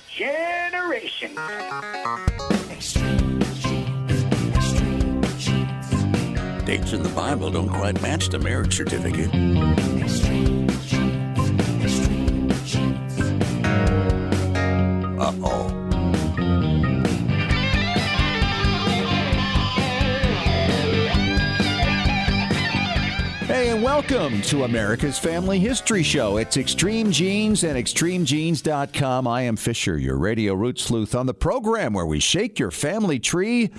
generation. Dates in the Bible don't quite match the marriage certificate. Uh-oh. Hey, and welcome to America's Family History Show. It's Extreme Genes and ExtremeGenes.com. I am Fisher, your radio root sleuth, on the program where we shake your family tree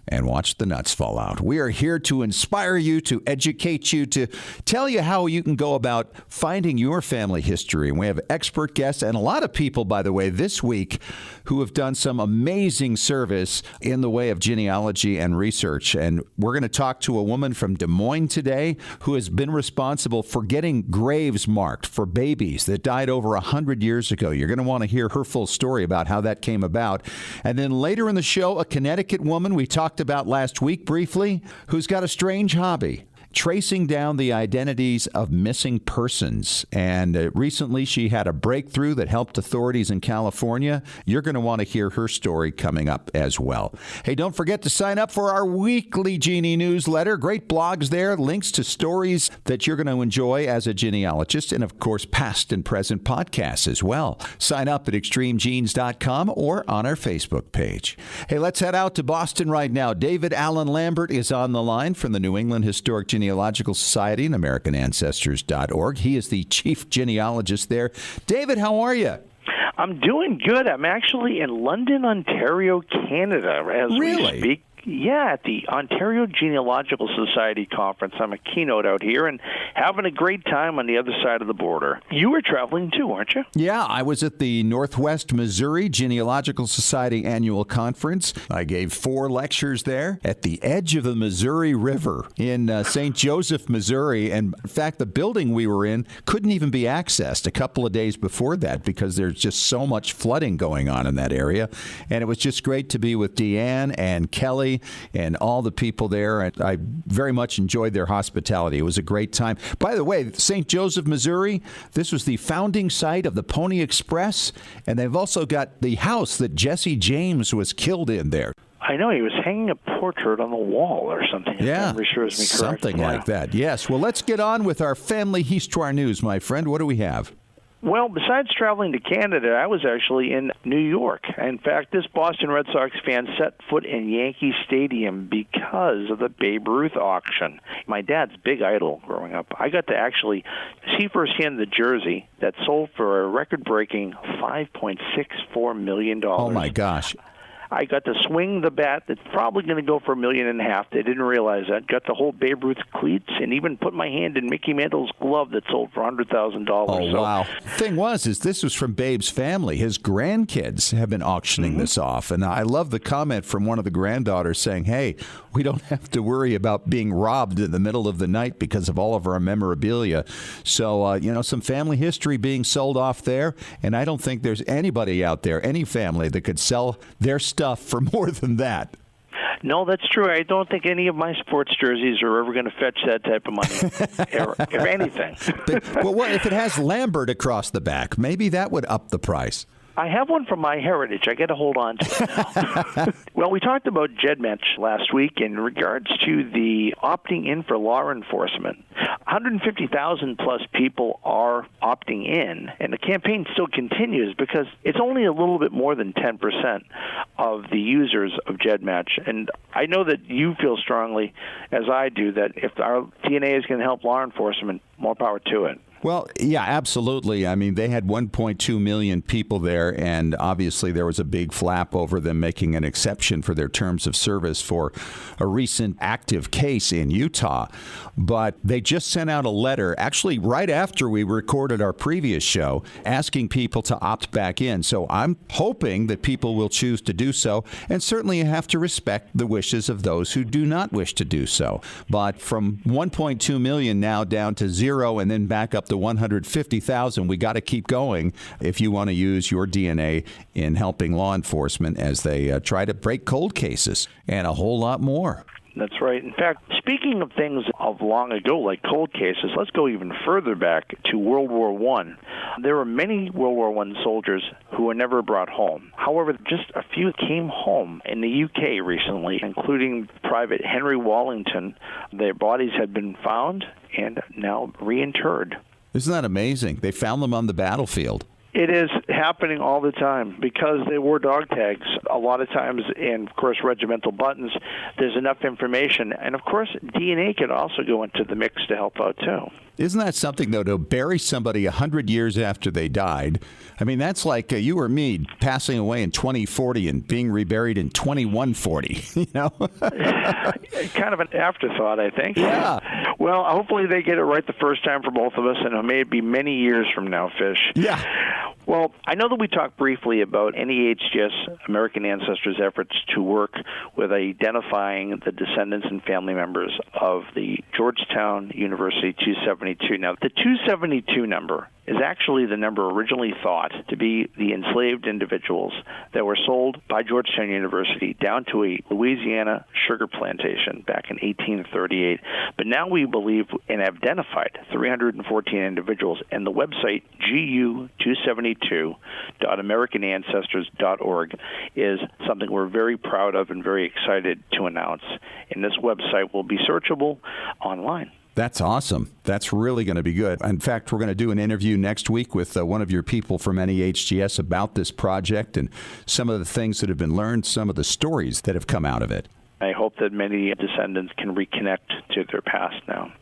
and watch the nuts fall out. We are here to inspire you, to educate you, to tell you how you can go about finding your family history. And we have expert guests and a lot of people, by the way, this week who have done some amazing service in the way of genealogy and research. And we're going to talk to a woman from Des Moines today who has been responsible for getting graves marked for babies that died over 100 years ago. You're going to want to hear her full story about how that came about. And then later in the show, a Connecticut woman we talked about last week briefly, who's got a strange hobby, tracing down the identities of missing persons. And recently she had a breakthrough that helped authorities in California. You're going to want to hear her story coming up as well. Hey, don't forget to sign up for our weekly Genie newsletter. Great blogs there, links to stories that you're going to enjoy as a genealogist, and of course, past and present podcasts as well. Sign up at extremegenes.com or on our Facebook page. Hey, let's head out to Boston right now. David Allen Lambert is on the line from the New England Historic Genealogical Society and AmericanAncestors.org. He is the chief genealogist there. David, how are you? I'm doing good. I'm actually in London, Ontario, Canada, as we speak. Yeah, at the Ontario Genealogical Society conference. I'm a keynote out here and having a great time on the other side of the border. You were traveling too, aren't you? Yeah, I was at the Northwest Missouri Genealogical Society annual conference. I gave 4 lectures there at the edge of the Missouri River in St. Joseph, Missouri. And in fact, the building we were in couldn't even be accessed a couple of days before that because there's just so much flooding going on in that area. And it was just great to be with Deanne and Kelly and all the people there. And I very much enjoyed their hospitality. It was a great time. By the way, St. Joseph, Missouri, this was the founding site of the Pony Express, and they've also got the house that Jesse James was killed in there. I know, he was hanging a portrait on the wall or something. Yeah, something like that. Yes. Well, let's get on with our family histoire news, my friend. What do we have? Well, besides traveling to Canada, I was actually in New York. In fact, this Boston Red Sox fan set foot in Yankee Stadium because of the Babe Ruth auction. My dad's big idol growing up. I got to actually see firsthand the jersey that sold for a record-breaking $5.64 million. Oh, my gosh. I got to swing the bat that's probably going to go for $1.5 million. They didn't realize that. Got to hold Babe Ruth cleats and even put my hand in Mickey Mantle's glove that sold for $100,000. Oh, wow. The thing was, this was from Babe's family. His grandkids have been auctioning this off. And I love the comment from one of the granddaughters saying, hey, we don't have to worry about being robbed in the middle of the night because of all of our memorabilia. So, some family history being sold off there. And I don't think there's anybody out there, any family, that could sell their stuff for more than that. No, that's true. I don't think any of my sports jerseys are ever going to fetch that type of money, or anything. Well, what if it has Lambert across the back? Maybe that would up the price. I have one from my heritage. I got to hold on to it now. Well, we talked about GEDmatch last week in regards to the opting in for law enforcement. 150,000 plus people are opting in, and the campaign still continues because it's only a little bit more than 10% of the users of GEDmatch. And I know that you feel strongly, as I do, that if our DNA is going to help law enforcement, more power to it. Well, yeah, absolutely. I mean, they had 1.2 million people there, and obviously there was a big flap over them making an exception for their terms of service for a recent active case in Utah. But they just sent out a letter, actually right after we recorded our previous show, asking people to opt back in. So I'm hoping that people will choose to do so, and certainly you have to respect the wishes of those who do not wish to do so. But from 1.2 million now down to 0 and then back up to 150,000, we got to keep going if you want to use your DNA in helping law enforcement as they try to break cold cases and a whole lot more. That's right. In fact, speaking of things of long ago, like cold cases, let's go even further back to World War I. There were many World War I soldiers who were never brought home. However, just a few came home in the UK recently, including Private Henry Wallington. Their bodies had been found and now reinterred. Isn't that amazing? They found them on the battlefield. It is happening all the time because they wore dog tags a lot of times, and of course regimental buttons. There's enough information, and of course DNA could also go into the mix to help out too. Isn't that something, though, to bury somebody 100 years after they died? I mean, that's like you or me passing away in 2040 and being reburied in 2140, you know? Kind of an afterthought, I think. Yeah. Well, hopefully they get it right the first time for both of us, and it may be many years from now, Fish. Yeah. Well, I know that we talked briefly about NEHGS American Ancestors' efforts to work with identifying the descendants and family members of the Georgetown University 272. Now, the 272 number is actually the number originally thought to be the enslaved individuals that were sold by Georgetown University down to a Louisiana sugar plantation back in 1838. But now we believe and have identified 314 individuals, and the website gu272.americanancestors.org is something we're very proud of and very excited to announce. And this website will be searchable online. That's awesome. That's really going to be good. In fact, we're going to do an interview next week with one of your people from NEHGS about this project and some of the things that have been learned, some of the stories that have come out of it. I hope that many descendants can reconnect to their past now.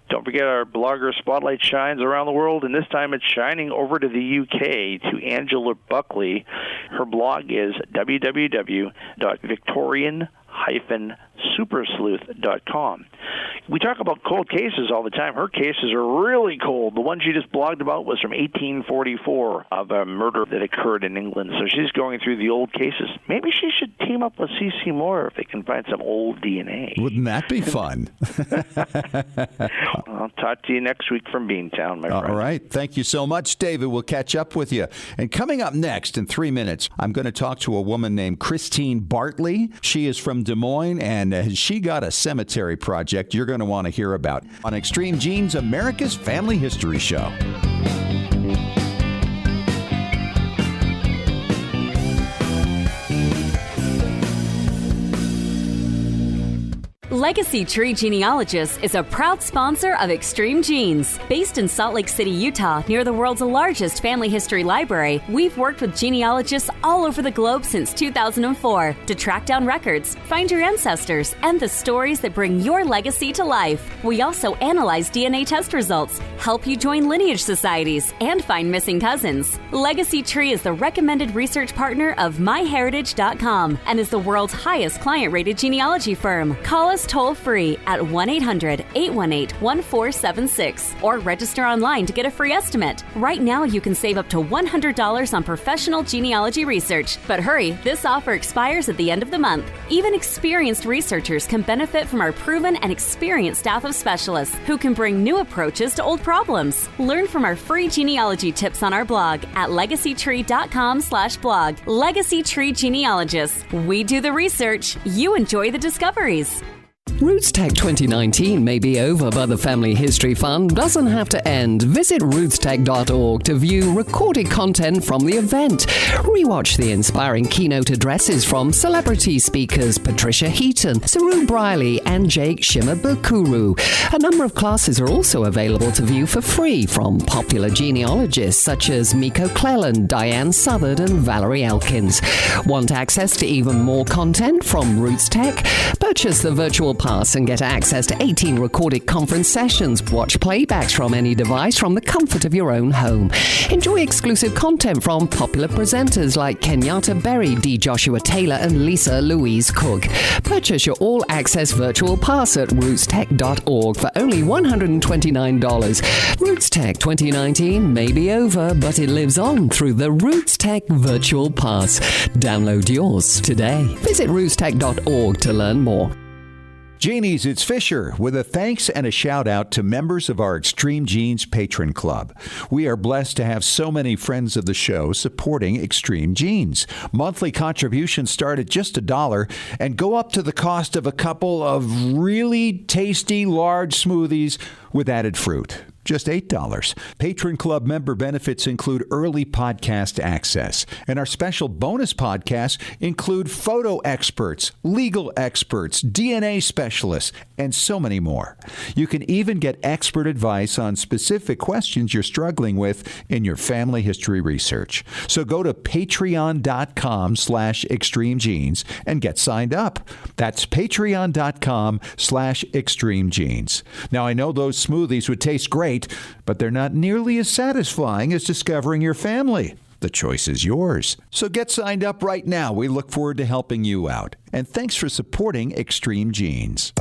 Don't forget our blogger spotlight shines around the world, and this time it's shining over to the UK to Angela Buckley. Her blog is www.victorian-supersleuth.com. We talk about cold cases all the time. Her cases are really cold. The one she just blogged about was from 1844 of a murder that occurred in England. So she's going through the old cases. Maybe she should team up with C.C. Moore if they can find some old DNA. Wouldn't that be fun? I'll talk to you next week from Beantown, my friend. All right. Thank you so much, David. We'll catch up with you. And coming up next in 3 minutes, I'm going to talk to a woman named Kristine Bartley. She is from Des Moines, and she got a cemetery project you're going to want to hear about on Extreme Genes, America's Family History Show. Legacy Tree Genealogists is a proud sponsor of Extreme Genes. Based in Salt Lake City, Utah, near the world's largest family history library, we've worked with genealogists all over the globe since 2004 to track down records, find your ancestors, and the stories that bring your legacy to life. We also analyze DNA test results, help you join lineage societies, and find missing cousins. Legacy Tree is the recommended research partner of MyHeritage.com and is the world's highest client-rated genealogy firm. Call us toll-free at 1-800-818-1476 or register online to get a free estimate. Right now, you can save up to $100 on professional genealogy research. But hurry, this offer expires at the end of the month. Even experienced researchers can benefit from our proven and experienced staff of specialists who can bring new approaches to old problems. Learn from our free genealogy tips on our blog at legacytree.com/blog. Legacy Tree Genealogists. We do the research. You enjoy the discoveries. Roots Tech 2019 may be over, but the Family History Fun doesn't have to end. Visit rootstech.org to view recorded content from the event. Rewatch the inspiring keynote addresses from celebrity speakers Patricia Heaton, Saru Briley, and Jake Shimabukuro. A number of classes are also available to view for free from popular genealogists such as Miko Cleland, Diane Southard, and Valerie Elkins. Want access to even more content from Roots Tech? Purchase the virtual pass and get access to 18 recorded conference sessions. Watch playbacks from any device from the comfort of your own home. Enjoy exclusive content from popular presenters like Kenyatta Berry, D. Joshua Taylor, and Lisa Louise Cook. Purchase your all-access virtual pass at rootstech.org for only $129. Roots Tech 2019 may be over, but it lives on through the Roots Tech Virtual Pass. Download yours today. Visit rootstech.org to learn more. Jeannies, it's Fisher with a thanks and a shout out to members of our Extreme Genes Patron Club. We are blessed to have so many friends of the show supporting Extreme Genes. Monthly contributions start at just $1 and go up to the cost of a couple of really tasty large smoothies with added fruit. Just $8. Patron Club member benefits include early podcast access, and our special bonus podcasts include photo experts, legal experts, DNA specialists, and so many more. You can even get expert advice on specific questions you're struggling with in your family history research. So go to patreon.com/extremegenes and get signed up. That's patreon.com/extremegenes. Now, I know those smoothies would taste great, but they're not nearly as satisfying as discovering your family. The choice is yours. So get signed up right now. We look forward to helping you out. And thanks for supporting Extreme Genes.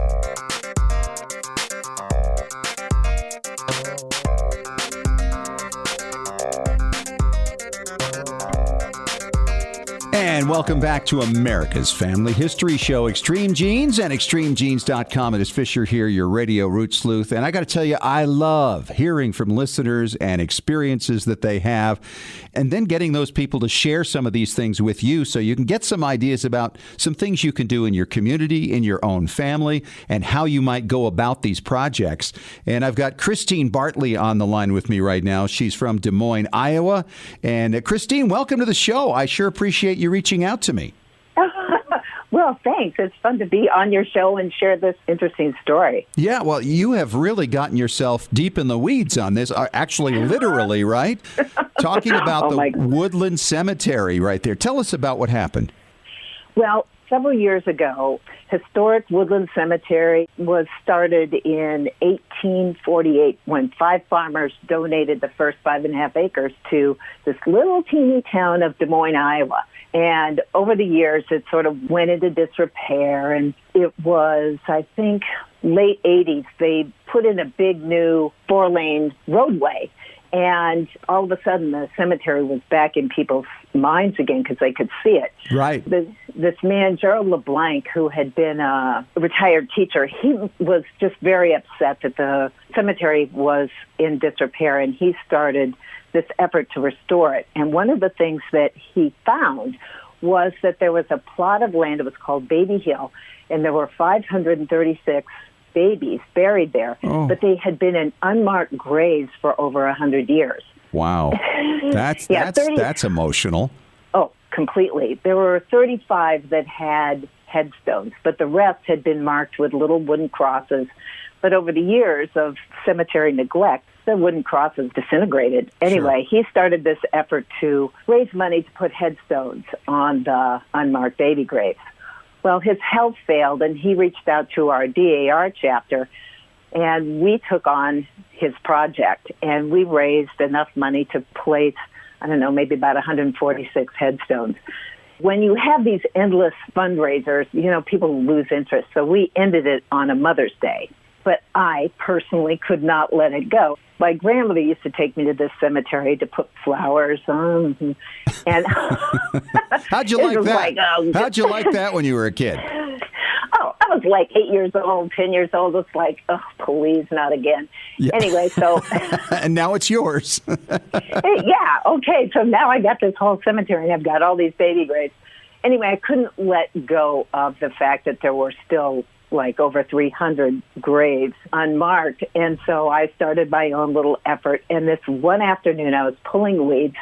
And welcome back to America's Family History Show, Extreme Genes and extremegenes.com. It is Fisher here, your radio root sleuth. And I got to tell you, I love hearing from listeners and experiences that they have, and then getting those people to share some of these things with you so you can get some ideas about some things you can do in your community, in your own family, and how you might go about these projects. And I've got Kristine Bartley on the line with me right now. She's from Des Moines, Iowa. And Kristine, welcome to the show. I sure appreciate you reaching out to me. Well, thanks. It's fun to be on your show and share this interesting story. Yeah, well, you have really gotten yourself deep in the weeds on this, actually literally, right? Talking about the Woodland Cemetery right there. Tell us about what happened. Well, several years ago, historic Woodland Cemetery was started in 1848 when 5 farmers donated the first 5.5 acres to this little teeny town of Des Moines, Iowa. And over the years, it sort of went into disrepair, and it was, I think, late 80s, they put in a big new 4-lane roadway. And all of a sudden, the cemetery was back in people's minds again because they could see it. Right. This man, Gerald LeBlanc, who had been a retired teacher, he was just very upset that the cemetery was in disrepair, and he started this effort to restore it. And one of the things that he found was that there was a plot of land, it was called Baby Hill, and there were 536 babies buried there, but they had been in unmarked graves for over 100 years. Wow. That's emotional. Oh, completely. There were 35 that had headstones, but the rest had been marked with little wooden crosses. But over the years of cemetery neglect, the wooden crosses disintegrated. Anyway, He started this effort to raise money to put headstones on the unmarked baby graves. Well, his health failed, and he reached out to our DAR chapter, and we took on his project, and we raised enough money to place, I don't know, maybe about 146 headstones. When you have these endless fundraisers, people lose interest, so we ended it on a Mother's Day. But I personally could not let it go. My grandmother used to take me to this cemetery to put flowers on. And how'd you like that? How'd you like that when you were a kid? Oh, I was like 8 years old, 10 years old. It's like, oh, please, not again. Yeah. Anyway, so... And now it's yours. Yeah, okay. So now I got this whole cemetery, and I've got all these baby graves. Anyway, I couldn't let go of the fact that there were still like over 300 graves unmarked. And so I started my own little effort. And this one afternoon, I was pulling weeds,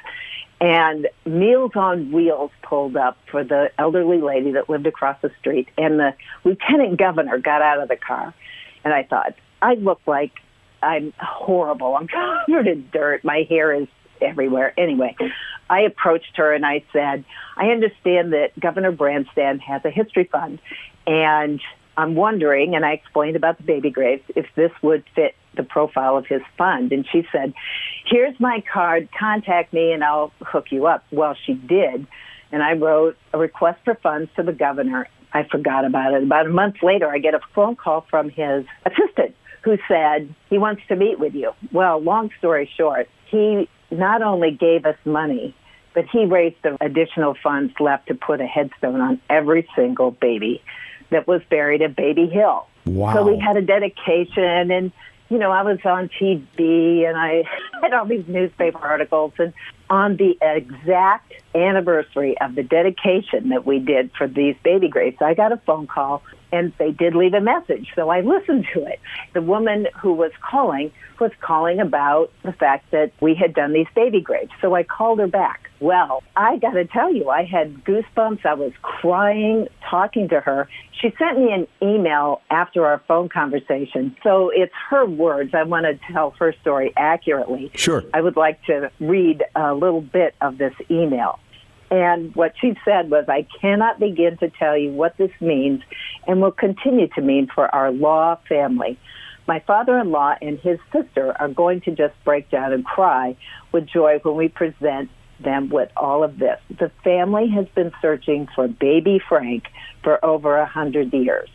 and Meals on Wheels pulled up for the elderly lady that lived across the street. And the lieutenant governor got out of the car. And I thought, I look like I'm horrible. I'm covered in dirt. My hair is everywhere. Anyway, I approached her and I said, I understand that Governor Branstad has a history fund, and I'm wondering, and I explained about the baby graves, if this would fit the profile of his fund. And she said, here's my card, contact me and I'll hook you up. Well, she did. And I wrote a request for funds to the governor. I forgot about it. About a month later, I get a phone call from his assistant who said he wants to meet with you. Well, long story short, he not only gave us money, but he raised the additional funds left to put a headstone on every single baby that was buried at Baby Hill. Wow. So we had a dedication, and, I was on TV, and I had all these newspaper articles, and on the exact anniversary of the dedication that we did for these baby graves, I got a phone call, and they did leave a message, so I listened to it. The woman who was calling about the fact that we had done these baby graves, so I called her back. Well, I got to tell you, I had goosebumps. I was crying, talking to her. She sent me an email after our phone conversation, so it's her words. I want to tell her story accurately. Sure. I would like to read a little bit of this email. And what she said was, I cannot begin to tell you what this means and will continue to mean for our Law family. My father-in-law and his sister are going to just break down and cry with joy when we present them with all of this. The family has been searching for baby Frank for over 100 years.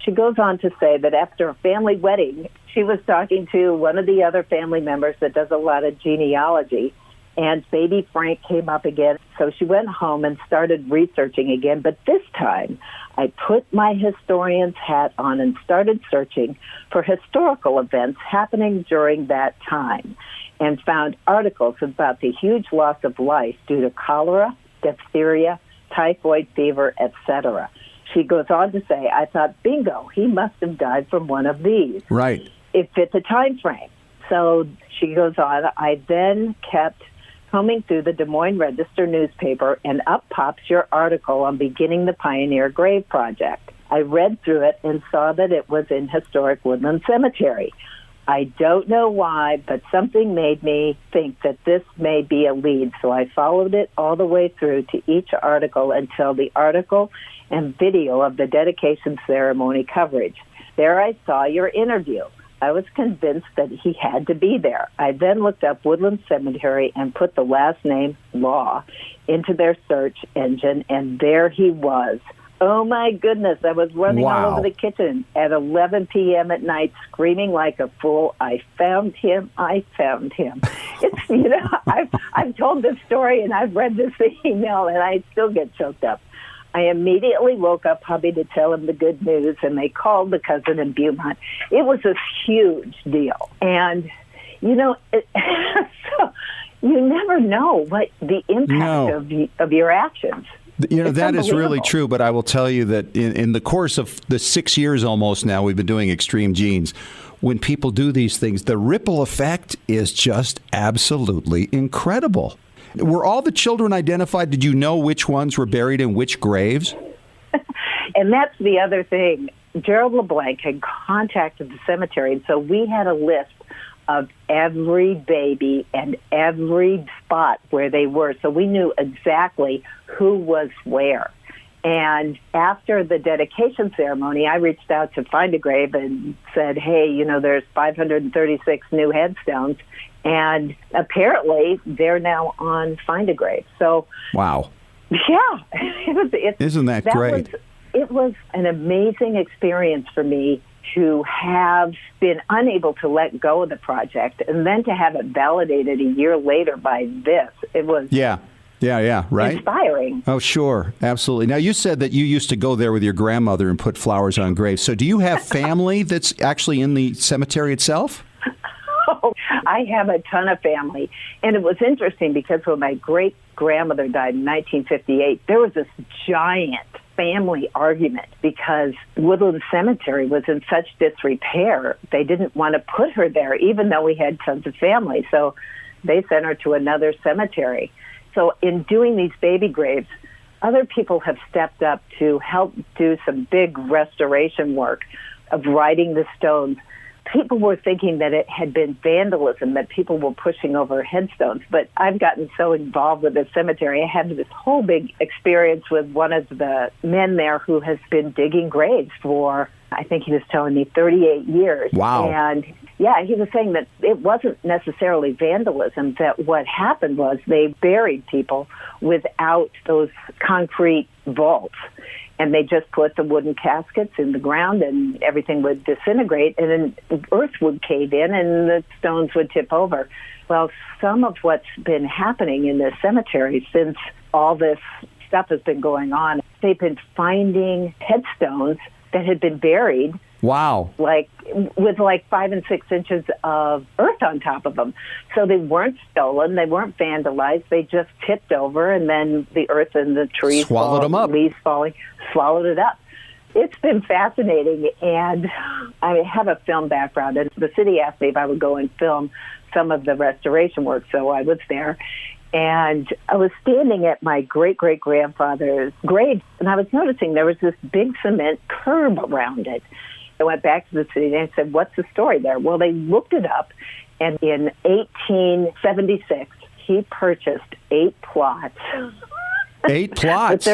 She goes on to say that after a family wedding, she was talking to one of the other family members that does a lot of genealogy, and baby Frank came up again. So she went home and started researching again. But this time, I put my historian's hat on and started searching for historical events happening during that time, and found articles about the huge loss of life due to cholera, diphtheria, typhoid fever, etc. She goes on to say, I thought, bingo, he must have died from one of these. Right. It fit the time frame. So she goes on, I then kept combing through the Des Moines Register newspaper, and up pops your article on beginning the Pioneer Grave Project. I read through it and saw that it was in historic Woodland Cemetery. I don't know why, but something made me think that this may be a lead, so I followed it all the way through to each article until the article and video of the dedication ceremony coverage. There I saw your interview. I was convinced that he had to be there. I then looked up Woodland Cemetery and put the last name, Law, into their search engine, and there he was. Oh, my goodness. I was running all over the kitchen at 11 p.m. at night, screaming like a fool. I found him. I found him. It's, I've told this story, and I've read this email, and I still get choked up. I immediately woke up hubby to tell him the good news, and they called the cousin in Beaumont. It was a huge deal. And, so you never know what the impact of your actions. That is really true, but I will tell you that in the course of the 6 years almost now we've been doing Extreme Genes, when people do these things, the ripple effect is just absolutely incredible. Were all the children identified? Did you know which ones were buried in which graves? And that's the other thing. Gerald LeBlanc had contacted the cemetery, and so we had a list of every baby and every spot where they were. So we knew exactly who was where. And after the dedication ceremony, I reached out to Find a Grave and said, hey, there's 536 new headstones. And apparently they're now on Find a Grave. So, wow. Yeah. Isn't that great? It was an amazing experience for me to have been unable to let go of the project, and then to have it validated a year later by this. It was right? Inspiring. Oh, sure. Absolutely. Now, you said that you used to go there with your grandmother and put flowers on graves. So do you have family that's actually in the cemetery itself? Oh, I have a ton of family. And it was interesting because when my great-grandmother died in 1958, there was this giant family argument because Woodland Cemetery was in such disrepair. They didn't want to put her there, even though we had tons of family. So they sent her to another cemetery. So in doing these baby graves, other people have stepped up to help do some big restoration work of writing the stones. People were thinking that it had been vandalism, that people were pushing over headstones. But I've gotten so involved with the cemetery. I had this whole big experience with one of the men there who has been digging graves for, I think he was telling me, 38 years. Wow. And yeah, he was saying that it wasn't necessarily vandalism, that what happened was they buried people without those concrete vaults. And they just put the wooden caskets in the ground, and everything would disintegrate, and then earth would cave in, and the stones would tip over. Well, some of what's been happening in the cemetery since all this stuff has been going on, they've been finding headstones that had been buried. Wow. Like with like 5 and 6 inches of earth on top of them. So they weren't stolen. They weren't vandalized. They just tipped over, and then the earth and the trees swallowed them up. Leaves falling, swallowed it up. It's been fascinating, and I have a film background, and the city asked me if I would go and film some of the restoration work, so I was there. And I was standing at my great-great-grandfather's grave, and I was noticing there was this big cement curb around it. I went back to the city and I said, what's the story there? Well, they looked it up, and in 1876, he purchased 8 plots. 8 plots?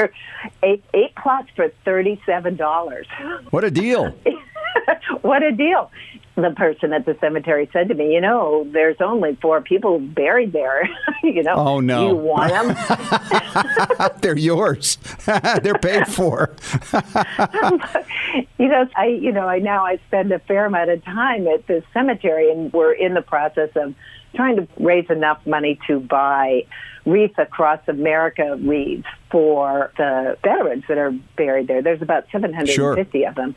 eight plots for $37. What a deal. What a deal. The person at the cemetery said to me, you know, there's only 4 people buried there. You know, oh, no. You want them? They're yours. They're paid for. I spend a fair amount of time at this cemetery, and we're in the process of trying to raise enough money to buy Wreath Across America wreaths for the veterans that are buried there. There's about 750 of them.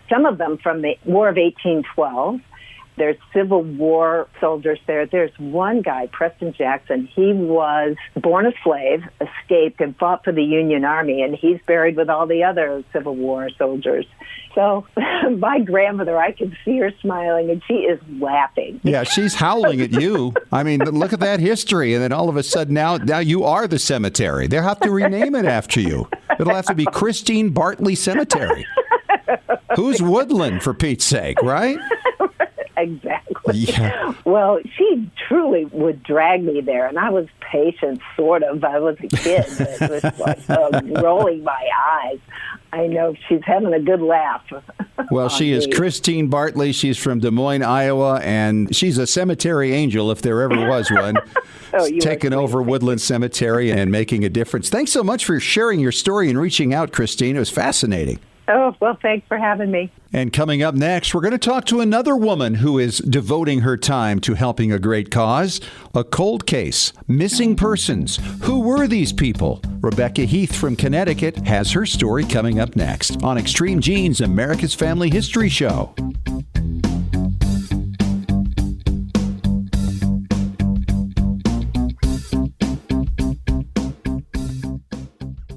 Some of them from the War of 1812. There's Civil War soldiers there. There's one guy, Preston Jackson. He was born a slave, escaped, and fought for the Union Army, and he's buried with all the other Civil War soldiers. So my grandmother, I can see her smiling, and she is laughing. Yeah, she's howling at you. I mean, look at that history, and then all of a sudden now you are the cemetery. They'll have to rename it after you. It'll have to be Kristine Bartley Cemetery. Who's Woodland, for Pete's sake, right? Exactly. Yeah. Well, she truly would drag me there, and I was patient, sort of. I was a kid. It was like rolling my eyes. I know she's having a good laugh. Well, she is Kristine Bartley. She's from Des Moines, Iowa, and she's a cemetery angel, if there ever was one. Taking over Woodland Cemetery and making a difference. Thanks so much for sharing your story and reaching out, Kristine. It was fascinating. Oh, well, thanks for having me. And coming up next, we're going to talk to another woman who is devoting her time to helping a great cause. A cold case, missing persons. Who were these people? Rebekah Heath from Connecticut has her story coming up next on Extreme Genes, America's Family History Show.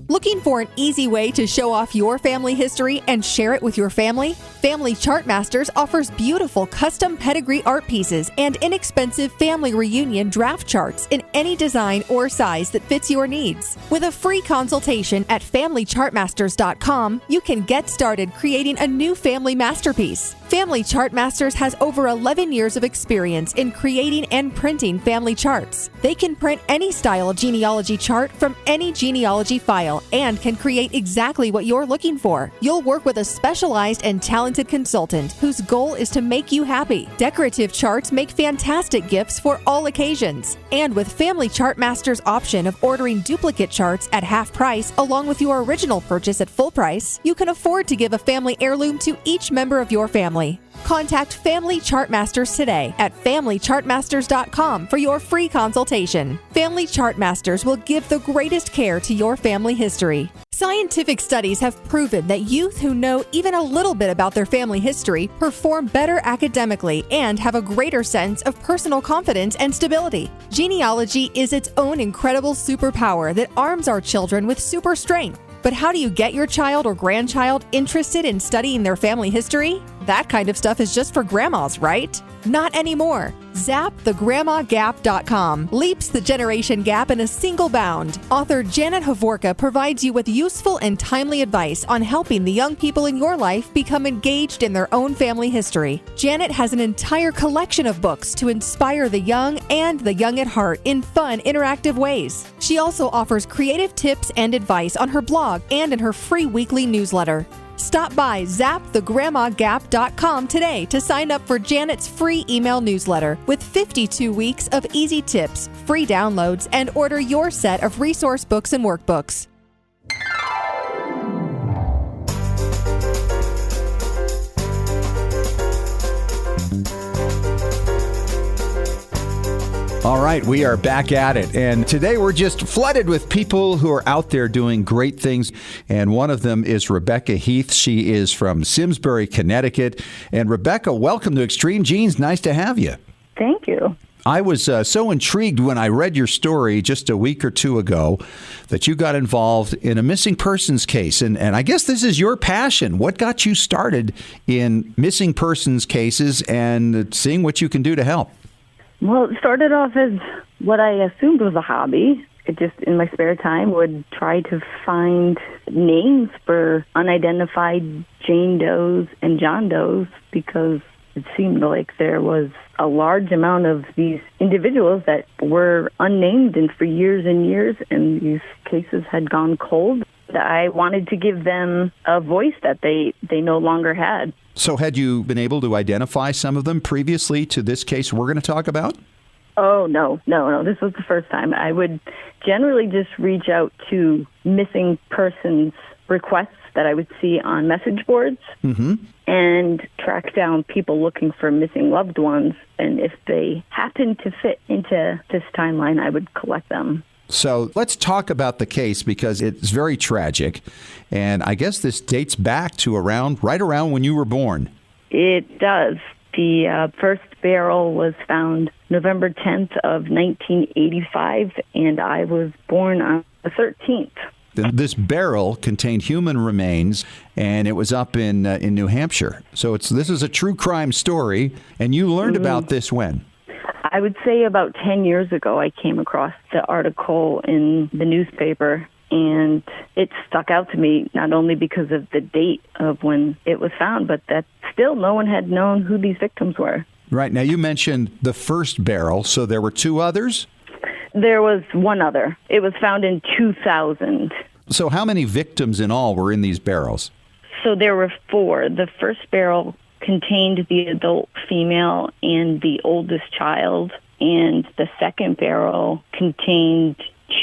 Looking for an easy way to show off your family history and share it with your family? Family Chartmasters offers beautiful custom pedigree art pieces and inexpensive family reunion draft charts in any design or size that fits your needs. With a free consultation at FamilyChartmasters.com, you can get started creating a new family masterpiece. Family Chartmasters has over 11 years of experience in creating and printing family charts. They can print any style genealogy chart from any genealogy file and can create exactly what you're looking for. You'll work with a specialized and talented consultant whose goal is to make you happy. Decorative charts make fantastic gifts for all occasions. And with Family Chartmasters' option of ordering duplicate charts at half price along with your original purchase at full price, you can afford to give a family heirloom to each member of your family. Contact Family Chartmasters today at FamilyChartmasters.com for your free consultation. Family Chartmasters will give the greatest care to your family history. Scientific studies have proven that youth who know even a little bit about their family history perform better academically and have a greater sense of personal confidence and stability. Genealogy is its own incredible superpower that arms our children with super strength. But how do you get your child or grandchild interested in studying their family history? That kind of stuff is just for grandmas, right? Not anymore. ZapTheGrandmaGap.com leaps the generation gap in a single bound. Author Janet Havorka provides you with useful and timely advice on helping the young people in your life become engaged in their own family history. Janet has an entire collection of books to inspire the young and the young at heart in fun, interactive ways. She also offers creative tips and advice on her blog and in her free weekly newsletter. Stop by ZapTheGrandmaGap.com today to sign up for Janet's free email newsletter with 52 weeks of easy tips, free downloads, and order your set of resource books and workbooks. All right, we are back at it. And today we're just flooded with people who are out there doing great things. And one of them is Rebekah Heath. She is from Simsbury, Connecticut. And Rebekah, welcome to Extreme Genes. Nice to have you. Thank you. I was so intrigued when I read your story just a week or two ago that you got involved in a missing persons case. And I guess this is your passion. What got you started in missing persons cases and seeing what you can do to help? Well, it started off as what I assumed was a hobby. It just, in my spare time, would try to find names for unidentified Jane Does and John Does because it seemed like there was a large amount of these individuals that were unnamed and for years and years, and these cases had gone cold. I wanted to give them a voice that they no longer had. So had you been able to identify some of them previously to this case we're going to talk about? Oh, no. This was the first time. I would generally just reach out to missing persons requests that I would see on message boards and track down people looking for missing loved ones. And if they happened to fit into this timeline, I would collect them. So let's talk about the case because it's very tragic. And I guess this dates back to right around when you were born. It does. The first barrel was found November 10th of 1985, and I was born on the 13th. This barrel contained human remains, and it was up in New Hampshire. So this is a true crime story, and you learned about this when? I would say about 10 years ago, I came across the article in the newspaper, and it stuck out to me not only because of the date of when it was found, but that still no one had known who these victims were. Right. Now, you mentioned the first barrel, so there were two others? There was one other. It was found in 2000. So how many victims in all were in these barrels? So there were 4. The first barrel contained the adult female and the oldest child, and the second barrel contained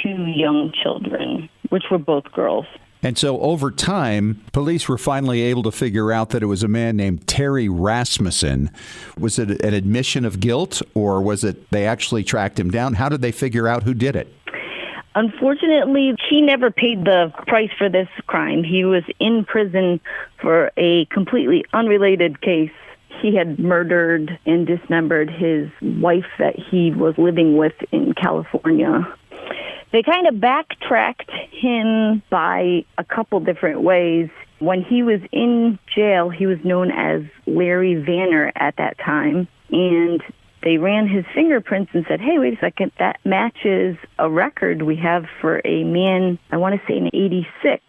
2 young children, which were both girls. And so over time, police were finally able to figure out that it was a man named Terry Rasmussen. Was it an admission of guilt, or was it they actually tracked him down? How did they figure out who did it? Unfortunately, he never paid the price for this crime. He was in prison for a completely unrelated case. He had murdered and dismembered his wife that he was living with in California. They kind of backtracked him by a couple different ways. When he was in jail, he was known as Larry Vanner at that time, and they ran his fingerprints and said, hey, wait a second, that matches a record we have for a man, I want to say in 86,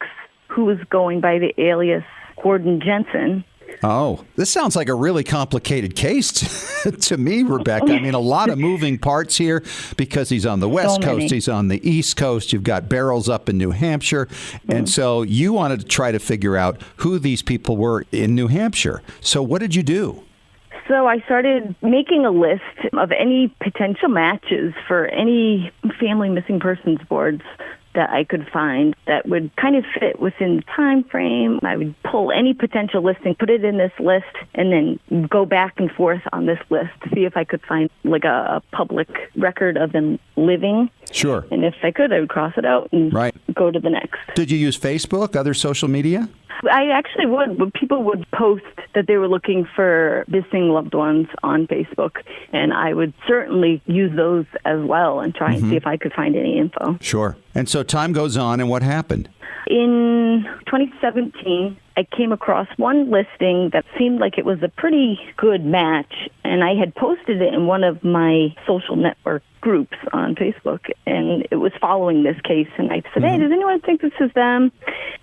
who was going by the alias Gordon Jensen. Oh, this sounds like a really complicated case to me, Rebekah. I mean, a lot of moving parts here because he's on the West Coast, he's on the East Coast, you've got barrels up in New Hampshire. And so you wanted to try to figure out who these people were in New Hampshire. So what did you do? So I started making a list of any potential matches for any family missing persons boards that I could find that would kind of fit within the time frame. I would pull any potential listing, put it in this list, and then go back and forth on this list to see if I could find like a public record of them living. Sure. And if I could, I would cross it out and go to the next. Did you use Facebook, other social media? I actually would. People would post that they were looking for missing loved ones on Facebook, and I would certainly use those as well and try and see if I could find any info. Sure. And so time goes on, and what happened? In 2017, I came across one listing that seemed like it was a pretty good match, and I had posted it in one of my social network groups on Facebook, and it was following this case, and I said, hey, does anyone think this is them?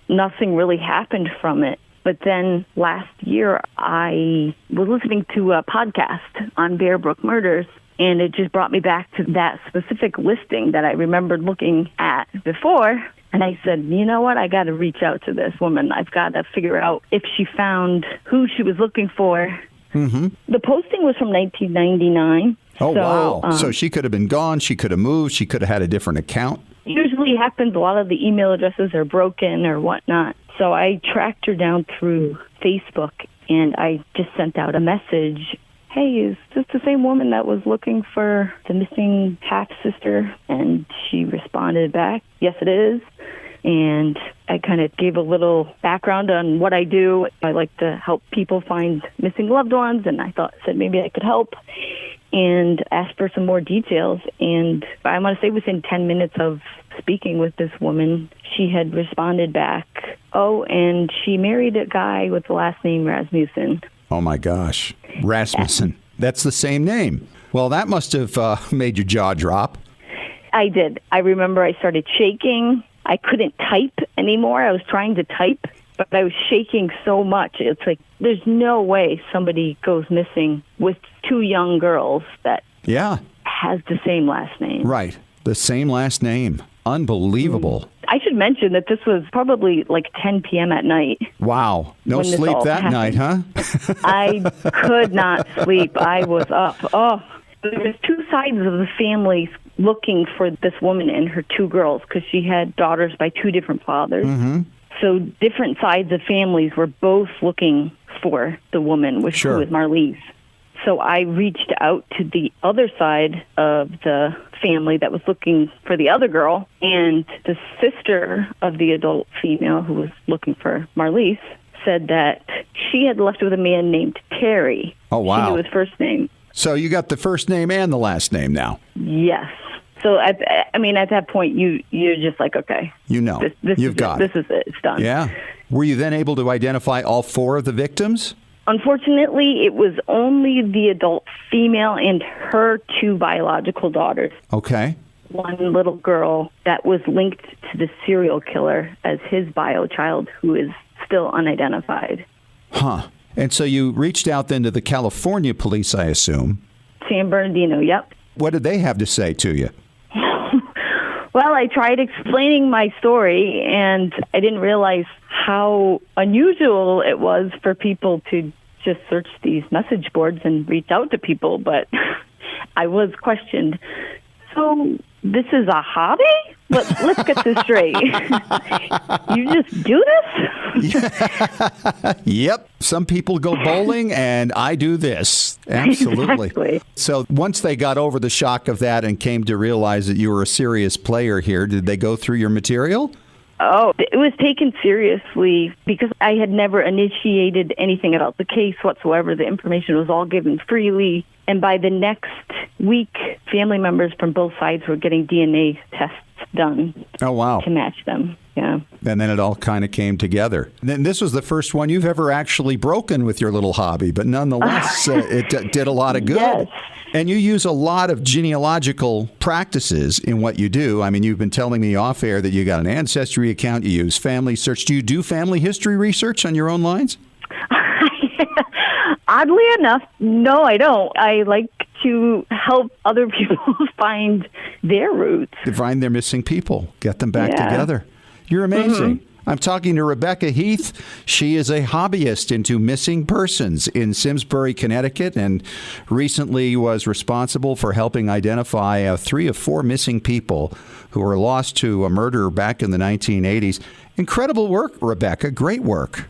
Nothing really happened from it. But then last year, I was listening to a podcast on Bear Brook murders, and it just brought me back to that specific listing that I remembered looking at before. And I said, you know what? I got to reach out to this woman. I've got to figure out if she found who she was looking for. The posting was from 1999. Oh, so, wow. So she could have been gone. She could have moved. She could have had a different account. Usually happens. A lot of the email addresses are broken or whatnot. So I tracked her down through Facebook, and I just sent out a message hey, is this the same woman that was looking for the missing half-sister? And she responded back, yes, it is. And I kind of gave a little background on what I do. I like to help people find missing loved ones, and I said maybe I could help, and asked for some more details. And I want to say within 10 minutes of speaking with this woman, she had responded back, oh, and she married a guy with the last name Rasmussen. Oh, my gosh. Rasmussen. That's the same name. Well, that must have made your jaw drop. I did. I remember I started shaking. I couldn't type anymore. I was trying to type, but I was shaking so much. It's like, there's no way somebody goes missing with two young girls that has the same last name. Right. The same last name. Unbelievable. I should mention that this was probably like 10 p.m. at night. Wow. No sleep that happened. night, huh? I could not sleep. I was up. Oh, there was two sides of the family looking for this woman and her two girls because she had daughters by two different fathers. Mm-hmm. So different sides of families were both looking for the woman, which was Marlise. So I reached out to the other side of the family that was looking for the other girl, and the sister of the adult female who was looking for Marlise said that she had left with a man named Terry. Oh, wow. She knew his first name. So you got the first name and the last name now. Yes. So at that point, you're just like, okay. You know. This You've got it. This is it. It's done. Yeah. Were you then able to identify all four of the victims? Unfortunately, it was only the adult female and her two biological daughters. Okay. One little girl that was linked to the serial killer as his bio child, who is still unidentified. Huh. And so you reached out then to the California police, I assume. San Bernardino, yep. What did they have to say to you? Well, I tried explaining my story, and I didn't realize how unusual it was for people to just search these message boards and reach out to people, but I was questioned. So this is a hobby? Let's get this straight. You just do this? Yep. Some people go bowling, and I do this. Absolutely. Exactly. So once they got over the shock of that and came to realize that you were a serious player here, did they go through your material? Oh, it was taken seriously because I had never initiated anything about the case whatsoever. The information was all given freely. And by the next week, family members from both sides were getting DNA tests done. Oh, wow. To match them. Yeah. And then it all kind of came together. And then this was the first one you've ever actually broken with your little hobby, but nonetheless, it did a lot of good. Yes. And you use a lot of genealogical practices in what you do. I mean, you've been telling me off air that you got an ancestry account, you use family search. Do you do family history research on your own lines? Oddly enough, no, I don't. I like to help other people find their roots. To find their missing people, get them back together. You're amazing. Mm-hmm. I'm talking to Rebekah Heath. She is a hobbyist into missing persons in Simsbury, Connecticut, and recently was responsible for helping identify 3 of 4 missing people who were lost to a murder back in the 1980s. Incredible work, Rebekah. Great work.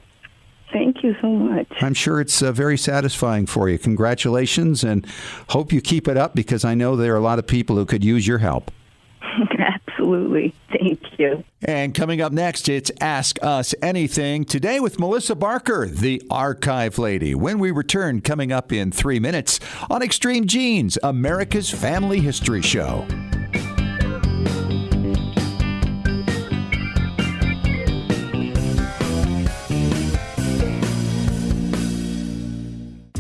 Thank you so much. I'm sure it's very satisfying for you. Congratulations, and hope you keep it up because I know there are a lot of people who could use your help. Absolutely. Thank you. And coming up next, it's Ask Us Anything. Today with Melissa Barker, the Archive Lady. When we return, coming up in 3 minutes on Extreme Genes, America's Family History Show.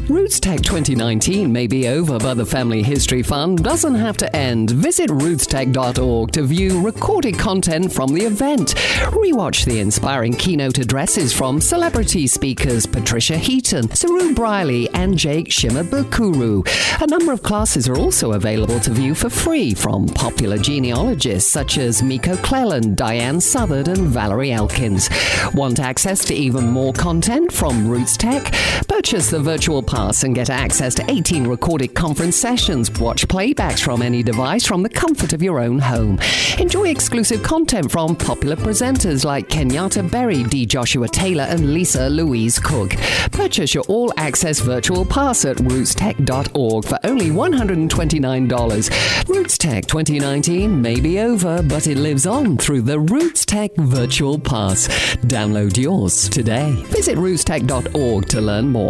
Roots Tech 2019 may be over, but the Family History Fun doesn't have to end. Visit rootstech.org to view recorded content from the event. Rewatch the inspiring keynote addresses from celebrity speakers Patricia Heaton, Saru Briley, and Jake Shimabukuro. A number of classes are also available to view for free from popular genealogists such as Miko Cleland, Diane Southard, and Valerie Elkins. Want access to even more content from Roots Tech? Purchase the virtual pass and get access to 18 recorded conference sessions. Watch playbacks from any device from the comfort of your own home. Enjoy exclusive content from popular presenters like Kenyatta Berry, D. Joshua Taylor, and Lisa Louise Cook. Purchase your all-access virtual pass at rootstech.org for only $129. Roots Tech 2019 may be over, but it lives on through the Roots Tech Virtual Pass. Download yours today. Visit rootstech.org to learn more.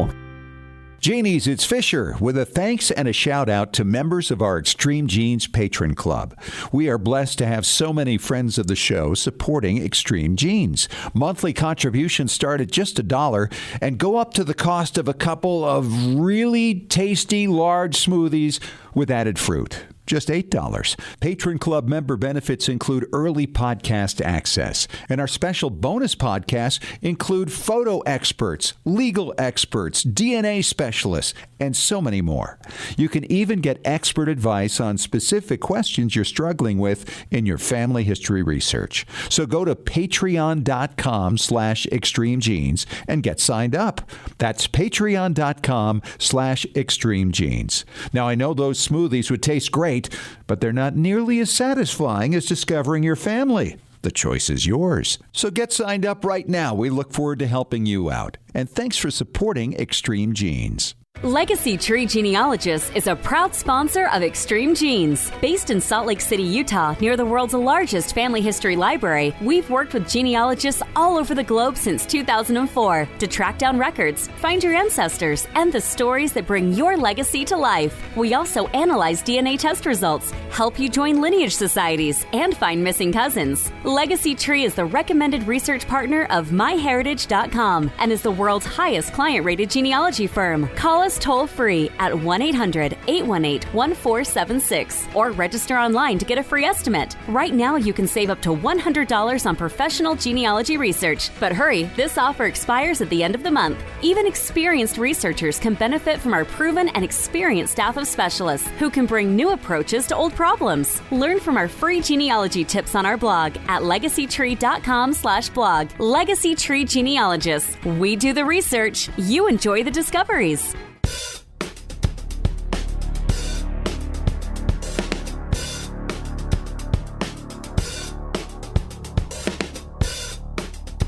Jeannie's, it's Fisher with a thanks and a shout out to members of our Extreme Genes Patron Club. We are blessed to have so many friends of the show supporting Extreme Genes. Monthly contributions start at just $1 and go up to the cost of a couple of really tasty large smoothies with added fruit. Just $8. Patron Club member benefits include early podcast access, and our special bonus podcasts include photo experts, legal experts, DNA specialists, and so many more. You can even get expert advice on specific questions you're struggling with in your family history research. So go to patreon.com/extremegenes and get signed up. That's patreon.com/extremegenes. Now, I know those smoothies would taste great, but they're not nearly as satisfying as discovering your family. The choice is yours. So get signed up right now. We look forward to helping you out. And thanks for supporting Extreme Genes. Legacy Tree Genealogists is a proud sponsor of Extreme Genes. Based in Salt Lake City, Utah, near the world's largest family history library, we've worked with genealogists all over the globe since 2004 to track down records, find your ancestors, and the stories that bring your legacy to life. We also analyze DNA test results, help you join lineage societies, and find missing cousins. Legacy Tree is the recommended research partner of MyHeritage.com and is the world's highest client-rated genealogy firm. Call us toll-free at 1-800-818-1476 or register online to get a free estimate. Right now, you can save up to $100 on professional genealogy research. But hurry, this offer expires at the end of the month. Even experienced researchers can benefit from our proven and experienced staff of specialists who can bring new approaches to old problems. Learn from our free genealogy tips on our blog at legacytree.com/blog. Legacy Tree Genealogists. We do the research. You enjoy the discoveries.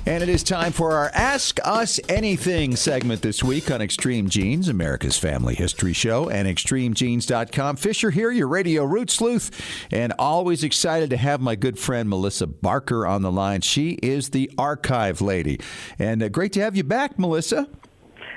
And it is time for our Ask Us Anything segment this week on Extreme Genes, America's family history show, and extremegenes.com. Fisher here, your radio root sleuth, and always excited to have my good friend Melissa Barker on the line. She is the archive lady. And great to have you back, Melissa.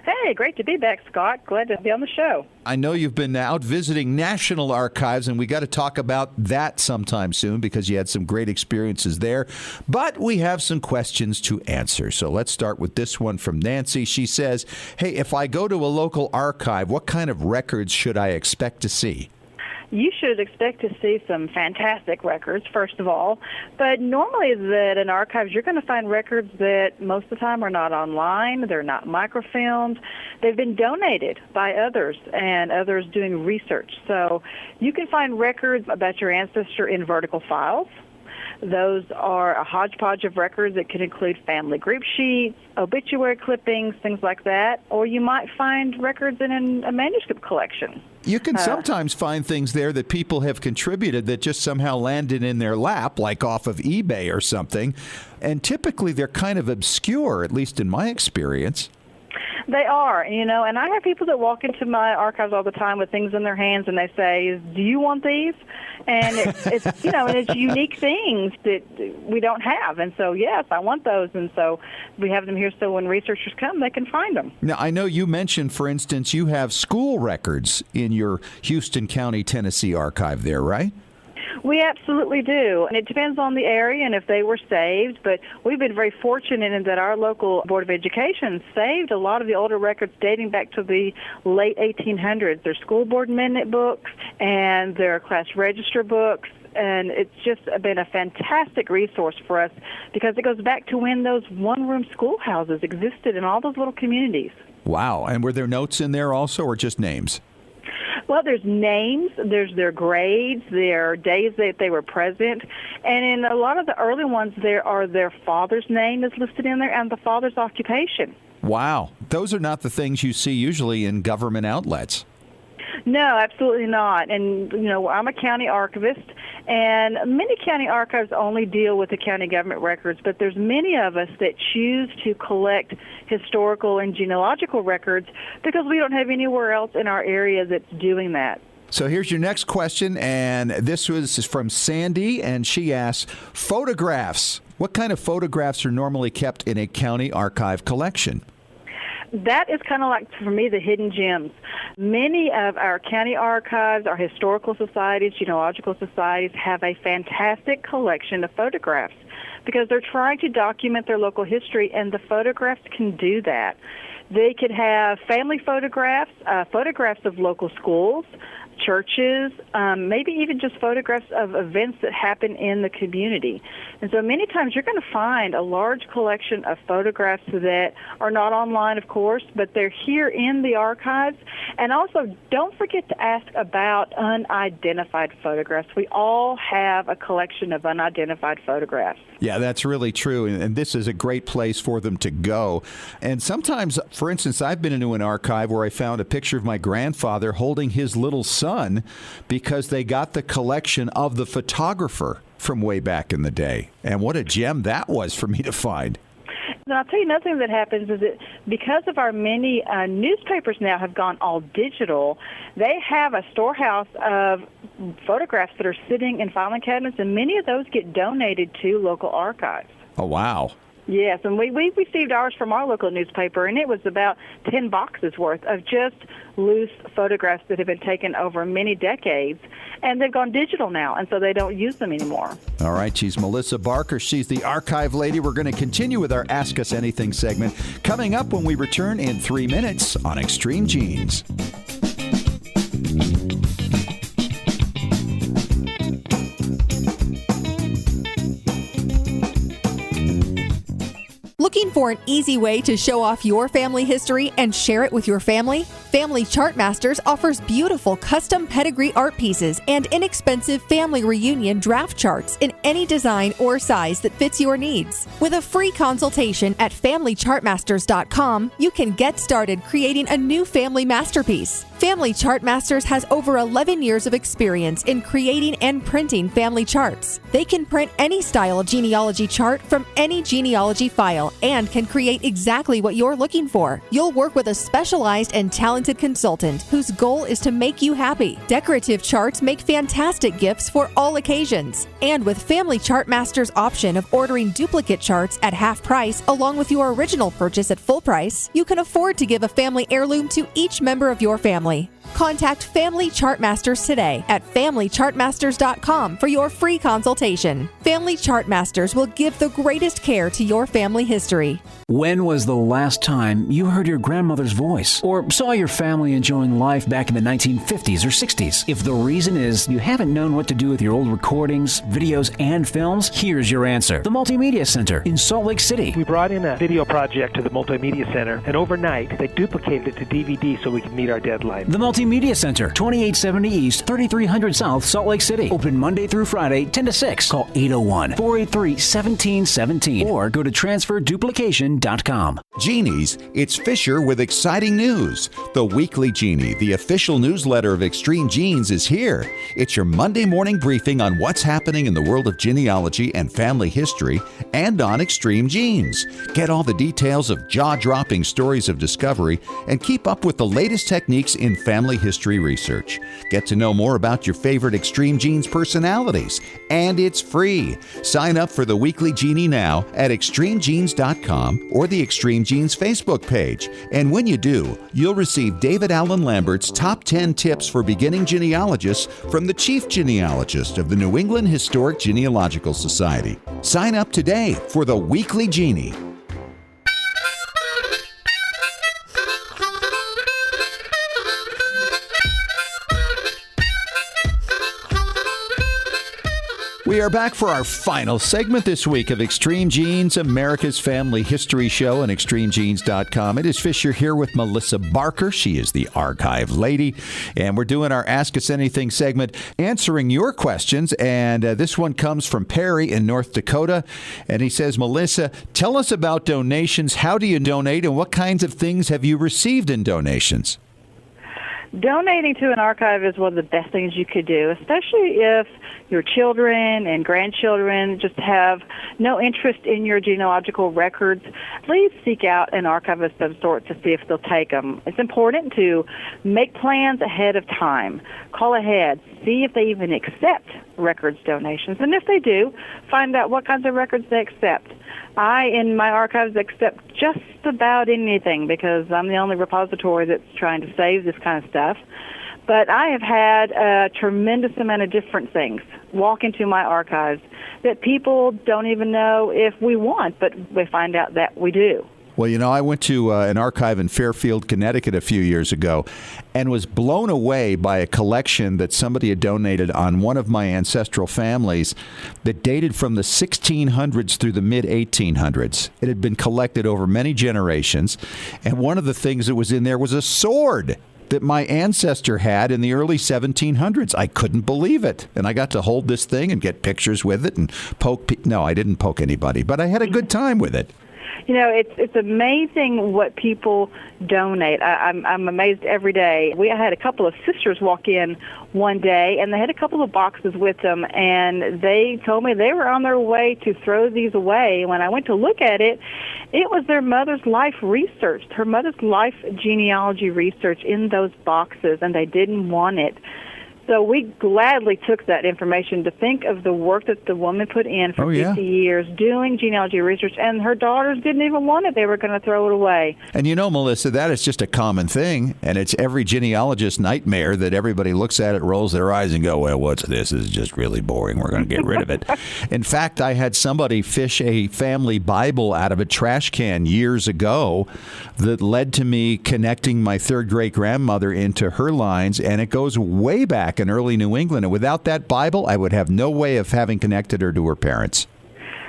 Hey, great to be back, Scott. Glad to be on the show. I know you've been out visiting national archives, and we got to talk about that sometime soon because you had some great experiences there. But we have some questions to answer. So let's start with this one from Nancy. She says, hey, if I go to a local archive, what kind of records should I expect to see? You should expect to see some fantastic records, first of all. But normally that in archives, you're going to find records that most of the time are not online. They're not microfilmed. They've been donated by others and others doing research. So you can find records about your ancestor in vertical files. Those are a hodgepodge of records that can include family group sheets, obituary clippings, things like that. Or you might find records in a manuscript collection. You can sometimes find things there that people have contributed that just somehow landed in their lap, like off of eBay or something. And typically they're kind of obscure, at least in my experience. They are, and I have people that walk into my archives all the time with things in their hands, and they say, do you want these? And it's and it's unique things that we don't have. And so, yes, I want those. And so we have them here so when researchers come, they can find them. Now, I know you mentioned, for instance, you have school records in your Houston County, Tennessee archive there, right? We absolutely do. And it depends on the area and if they were saved. But we've been very fortunate in that our local Board of Education saved a lot of the older records dating back to the late 1800s. Their school board minute books and their class register books. And it's just been a fantastic resource for us because it goes back to when those one-room schoolhouses existed in all those little communities. Wow. And were there notes in there also or just names? Well, there's names, there's their grades, their days that they were present, and in a lot of the early ones, there are their father's name is listed in there and the father's occupation. Wow. Those are not the things you see usually in government outlets. No, absolutely not. And, I'm a county archivist, and many county archives only deal with the county government records, but there's many of us that choose to collect historical and genealogical records because we don't have anywhere else in our area that's doing that. So here's your next question, and this was from Sandy, and she asks, photographs. What kind of photographs are normally kept in a county archive collection? That is kind of like, for me, the hidden gems. Many of our county archives, our historical societies, genealogical societies have a fantastic collection of photographs because they're trying to document their local history, and the photographs can do that. They could have family photographs, photographs of local schools, churches, maybe even just photographs of events that happen in the community. And so many times you're going to find a large collection of photographs that are not online, of course, but they're here in the archives. And also, don't forget to ask about unidentified photographs. We all have a collection of unidentified photographs. Yeah, that's really true, and this is a great place for them to go. And sometimes, for instance, I've been into an archive where I found a picture of my grandfather holding his little son because they got the collection of the photographer from way back in the day. And what a gem that was for me to find. And I'll tell you another thing that happens is that because of our many newspapers now have gone all digital, they have a storehouse of photographs that are sitting in filing cabinets, and many of those get donated to local archives. Oh, wow. Yes, and we received ours from our local newspaper, and it was about 10 boxes worth of just loose photographs that have been taken over many decades, and they've gone digital now, and so they don't use them anymore. All right, she's Melissa Barker. She's the archive lady. We're going to continue with our Ask Us Anything segment coming up when we return in 3 minutes on Extreme Genes. Looking for an easy way to show off your family history and share it with your family? Family Chartmasters offers beautiful custom pedigree art pieces and inexpensive family reunion draft charts in any design or size that fits your needs. With a free consultation at FamilyChartmasters.com, you can get started creating a new family masterpiece. Family Chartmasters has over 11 years of experience in creating and printing family charts. They can print any style genealogy chart from any genealogy file and can create exactly what you're looking for. You'll work with a specialized and talented consultant whose goal is to make you happy. Decorative charts make fantastic gifts for all occasions. And with Family Chartmasters' option of ordering duplicate charts at half price along with your original purchase at full price, you can afford to give a family heirloom to each member of your family. Contact Family Chartmasters today at FamilyChartmasters.com for your free consultation. Family Chartmasters will give the greatest care to your family history. When was the last time you heard your grandmother's voice or saw your family enjoying life back in the 1950s or 60s? If the reason is you haven't known what to do with your old recordings, videos, and films, here's your answer. The Multimedia Center in Salt Lake City. We brought in a video project to the Multimedia Center, and overnight they duplicated it to DVD so we could meet our deadline. The Multimedia Center, 2870 East, 3300 South, Salt Lake City. Open Monday through Friday, 10 to 6. Call 801-483-1717 or go to transferduplication.com. Genies, it's Fisher with exciting news. The Weekly Genie, the official newsletter of Extreme Genes, is here. It's your Monday morning briefing on what's happening in the world of genealogy and family history and on Extreme Genes. Get all the details of jaw-dropping stories of discovery and keep up with the latest techniques in family history research. Get to know more about your favorite Extreme Genes personalities. And it's free. Sign up for the Weekly Genie now at extremegenes.com or the Extreme Genes Facebook page. And when you do, you'll receive David Allen Lambert's Top 10 Tips for Beginning Genealogists from the Chief Genealogist of the New England Historic Genealogical Society. Sign up today for the Weekly Genie. We are back for our final segment this week of Extreme Genes, America's Family History Show, and ExtremeGenes.com. It is Fisher here with Melissa Barker. She is the archive lady. And we're doing our Ask Us Anything segment, answering your questions. And this one comes from Perry in North Dakota. And he says, Melissa, tell us about donations. How do you donate, and what kinds of things have you received in donations? Donating to an archive is one of the best things you could do, especially if your children and grandchildren just have no interest in your genealogical records. Please seek out an archive of some sort to see if they'll take them. It's important to make plans ahead of time. Call ahead. See if they even accept records donations. And if they do, find out what kinds of records they accept. I, in my archives, accept just about anything because I'm the only repository that's trying to save this kind of stuff. But I have had a tremendous amount of different things walk into my archives that people don't even know if we want, but we find out that we do. Well, you know, I went to an archive in Fairfield, Connecticut a few years ago and was blown away by a collection that somebody had donated on one of my ancestral families that dated from the 1600s through the mid-1800s. It had been collected over many generations, and one of the things that was in there was a sword that my ancestor had in the early 1700s. I couldn't believe it. And I got to hold this thing and get pictures with it and poke. No, I didn't poke anybody, but I had a good time with it. You know, it's amazing what people donate. I'm amazed every day. I had a couple of sisters walk in one day, and they had a couple of boxes with them, and they told me they were on their way to throw these away. When I went to look at it, it was their mother's life research, her mother's life genealogy research in those boxes, and they didn't want it. So we gladly took that information to think of the work that the woman put in for 50 years doing genealogy research, and her daughters didn't even want it. They were going to throw it away. And you know, Melissa, that is just a common thing, and it's every genealogist's nightmare that everybody looks at it, rolls their eyes, and go, well, what's this? This is just really boring. We're going to get rid of it. In fact, I had somebody fish a family Bible out of a trash can years ago that led to me connecting my third great-grandmother into her lines, and it goes way back in early New England. And without that Bible, I would have no way of having connected her to her parents.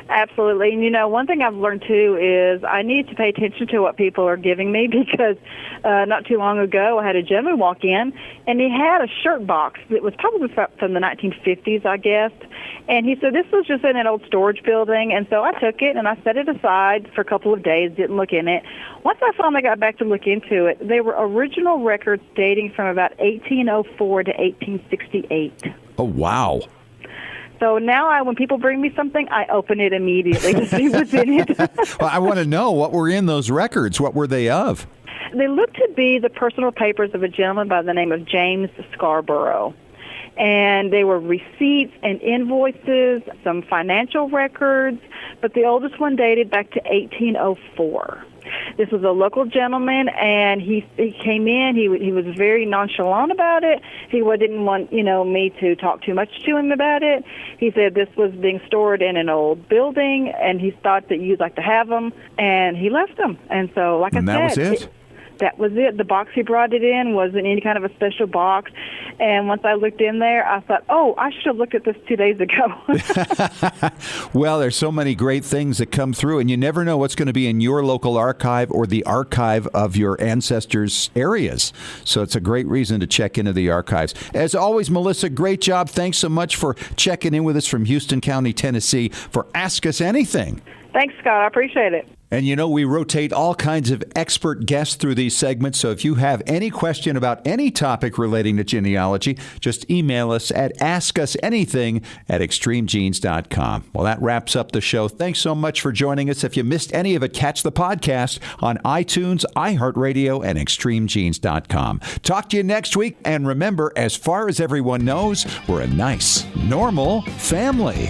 Absolutely. And, you know, one thing I've learned, too, is I need to pay attention to what people are giving me because not too long ago I had a gentleman walk in, and he had a shirt box that was probably from the 1950s, I guess. And he said this was just in an old storage building. And so I took it, and I set it aside for a couple of days, didn't look in it. Once I finally got back to look into it, they were original records dating from about 1804 to 1868. Oh, wow. So now when people bring me something, I open it immediately to see what's in it. Well, I want to know what were in those records. What were they of? They look to be the personal papers of a gentleman by the name of James Scarborough. And they were receipts and invoices, some financial records, but the oldest one dated back to 1804. This was a local gentleman, and he came in. He was very nonchalant about it. He didn't want me to talk too much to him about it. He said this was being stored in an old building, and he thought that you'd like to have them, and he left them. And so, like I said, that was it. That was it. The box he brought it in wasn't any kind of a special box. And once I looked in there, I thought, oh, I should have looked at this 2 days ago. Well, there's so many great things that come through, and you never know what's going to be in your local archive or the archive of your ancestors' areas. So it's a great reason to check into the archives. As always, Melissa, great job. Thanks so much for checking in with us from Houston County, Tennessee, for Ask Us Anything. Thanks, Scott. I appreciate it. And you know, we rotate all kinds of expert guests through these segments, so if you have any question about any topic relating to genealogy, just email us at askusanything@extremegenes.com. Well, that wraps up the show. Thanks so much for joining us. If you missed any of it, catch the podcast on iTunes, iHeartRadio, and extremegenes.com. Talk to you next week, and remember, as far as everyone knows, we're a nice, normal family.